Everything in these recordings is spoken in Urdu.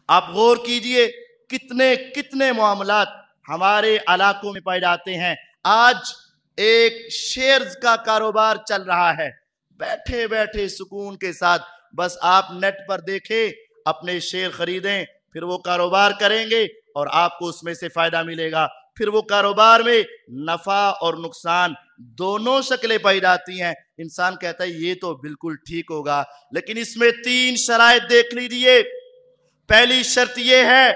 آپ غور کیجئے کتنے کتنے معاملات ہمارے علاقوں میں پائے جاتے ہیں۔ آج ایک شیئرز کا کاروبار چل رہا ہے، بیٹھے بیٹھے سکون کے ساتھ بس آپ نیٹ پر دیکھیں، اپنے شیئر خریدیں، پھر وہ کاروبار کریں گے اور آپ کو اس میں سے فائدہ ملے گا۔ پھر وہ کاروبار میں نفع اور نقصان دونوں شکلیں پائی جاتی ہیں۔ انسان کہتا ہے یہ تو بالکل ٹھیک ہوگا، لیکن اس میں 3 شرائط دیکھ لیجئے۔ پہلی شرط یہ ہے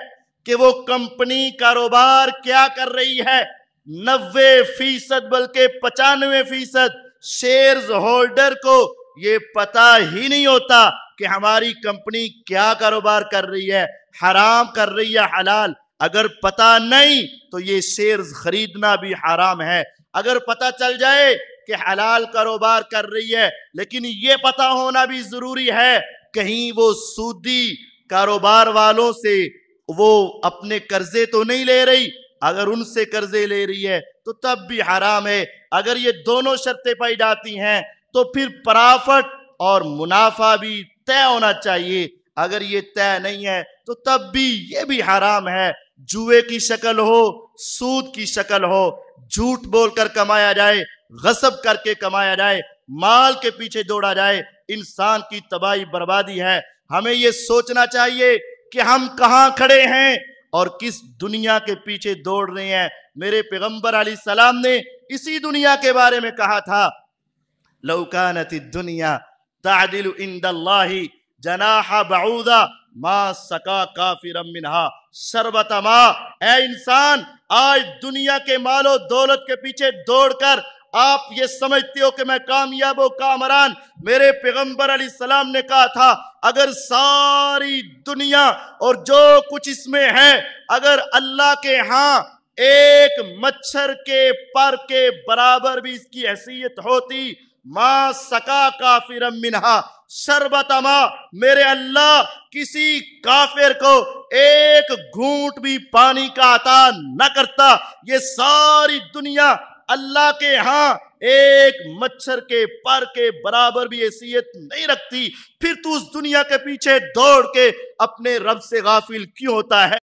کہ وہ کمپنی کاروبار کیا کر رہی ہے۔ 90% بلکہ 95% شیئرز ہولڈر کو یہ پتہ ہی نہیں ہوتا کہ ہماری کمپنی کیا کاروبار کر رہی ہے، حرام کر رہی ہے حلال۔ اگر پتہ نہیں تو یہ شیئرز خریدنا بھی حرام ہے۔ اگر پتہ چل جائے کہ حلال کاروبار کر رہی ہے، لیکن یہ پتہ ہونا بھی ضروری ہے کہیں وہ سودی کاروبار والوں سے وہ اپنے قرضے تو نہیں لے رہی۔ اگر ان سے قرضے لے رہی ہے تو تب بھی حرام ہے۔ اگر یہ دونوں شرطیں پائی جاتی ہیں تو پھر پرافٹ اور منافع بھی طے ہونا چاہیے۔ اگر یہ طے نہیں ہے تو تب بھی یہ بھی حرام ہے۔ جوئے کی شکل ہو، سود کی شکل ہو، جھوٹ بول کر کمایا جائے، غصب کر کے کمایا جائے، مال کے پیچھے دوڑا جائے، انسان کی تباہی بربادی ہے۔ ہمیں یہ سوچنا چاہیے کہ ہم کہاں کھڑے ہیں اور کس دنیا کے پیچھے دوڑ رہے ہیں۔ میرے پیغمبر علیہ السلام نے اسی دنیا کے بارے میں کہا تھا، لو كانت الدنيا تعدل عند الله جناح بعوضہ ما سقا کافرا منها شربۃ ماء۔ اے انسان، آج دنیا کے مال و دولت کے پیچھے دوڑ کر آپ یہ سمجھتے ہو کہ میں کامیاب و کامران۔ میرے پیغمبر علیہ السلام نے کہا تھا اگر ساری دنیا اور جو کچھ اس میں ہے اگر اللہ کے ہاں ایک مچھر کے پر کے برابر بھی اس کی حیثیت ہوتی، ما سقا کافرا منہا شربۃ ماء، میرے اللہ کسی کافر کو ایک گھونٹ بھی پانی کا عطا نہ کرتا۔ یہ ساری دنیا اللہ کے ہاں ایک مچھر کے پر کے برابر بھی حیثیت نہیں رکھتی، پھر تو اس دنیا کے پیچھے دوڑ کے اپنے رب سے غافل کیوں ہوتا ہے؟